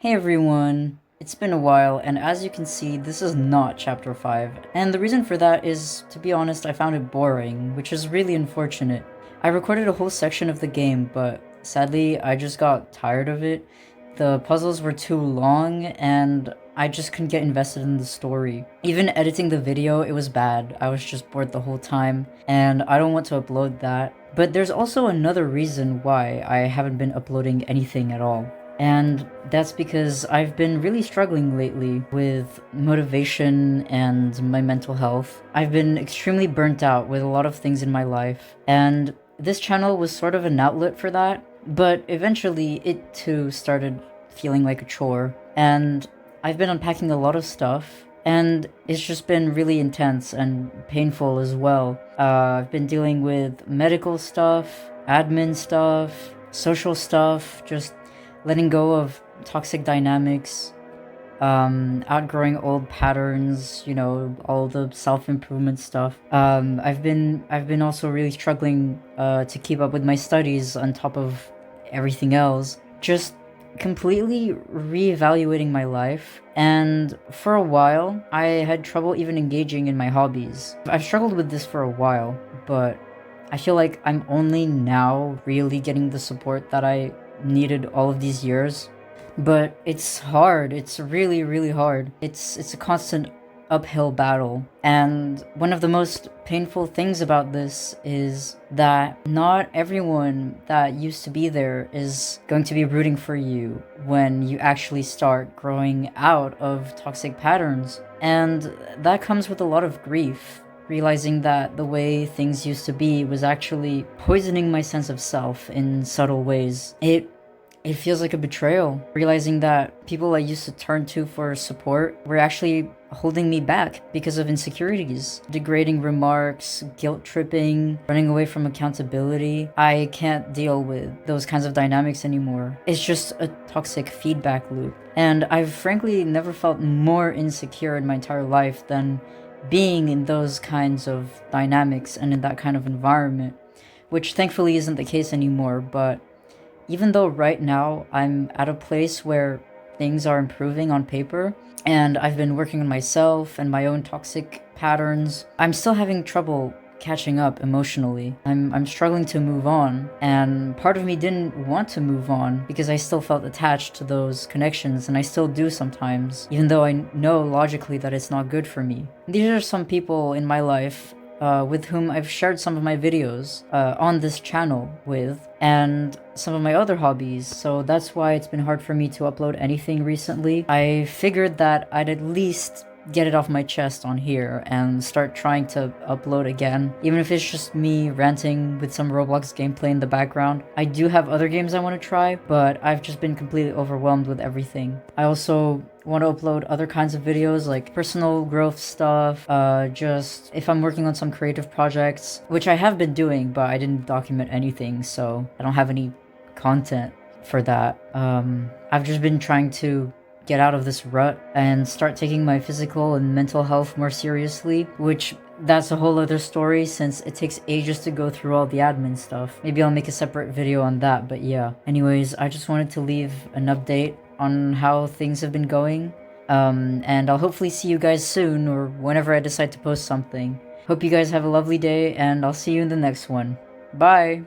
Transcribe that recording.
Hey everyone! It's been a while, and as you can see, this is not Chapter 5. And the reason for that is, to be honest, I found it boring, which is really unfortunate. I recorded a whole section of the game, but sadly, I just got tired of it. The puzzles were too long, and I just couldn't get invested in the story. Even editing the video, it was bad. I was just bored the whole time, and I don't want to upload that. But there's also another reason why I haven't been uploading anything at all. And that's because I've been really struggling lately with motivation and my mental health. I've been extremely burnt out with a lot of things in my life, and this channel was sort of an outlet for that, but eventually it too started feeling like a chore, and I've been unpacking a lot of stuff, and it's just been really intense and painful as well. I've been dealing with medical stuff, admin stuff, social stuff, just letting go of toxic dynamics, outgrowing old patterns, all the self-improvement stuff. I've been also really struggling to keep up with my studies on top of everything else. Just completely reevaluating my life, and for a while I had trouble even engaging in my hobbies. I've struggled with this for a while, but I feel like I'm only now really getting the support that I needed all of these years. But it's hard. It's really, really hard. It's a constant uphill battle. And one of the most painful things about this is that not everyone that used to be there is going to be rooting for you when you actually start growing out of toxic patterns. And that comes with a lot of grief, realizing that the way things used to be was actually poisoning my sense of self in subtle ways. It feels like a betrayal, realizing that people I used to turn to for support were actually holding me back because of insecurities, degrading remarks, guilt tripping, running away from accountability. I can't deal with those kinds of dynamics anymore. It's just a toxic feedback loop. And I've frankly never felt more insecure in my entire life than being in those kinds of dynamics and in that kind of environment, which thankfully isn't the case anymore. But even though right now I'm at a place where things are improving on paper, and I've been working on myself and my own toxic patterns, I'm still having trouble catching up emotionally. I'm struggling to move on, and part of me didn't want to move on because I still felt attached to those connections, and I still do sometimes, even though I know logically that it's not good for me. These are some people in my life with whom I've shared some of my videos on this channel with, and some of my other hobbies, so that's why it's been hard for me to upload anything recently. I figured that I'd at least get it off my chest on here and start trying to upload again, even if it's just me ranting with some Roblox gameplay in the background. I do have other games I want to try, but I've just been completely overwhelmed with everything. I also want to upload other kinds of videos like personal growth stuff, just if I'm working on some creative projects, which I have been doing, but I didn't document anything, so I don't have any content for that. I've just been trying to get out of this rut and start taking my physical and mental health more seriously, which that's a whole other story since it takes ages to go through all the admin stuff. Maybe I'll make a separate video on that, but yeah. Anyways, I just wanted to leave an update on how things have been going, and I'll hopefully see you guys soon or whenever I decide to post something. Hope you guys have a lovely day, and I'll see you in the next one. Bye!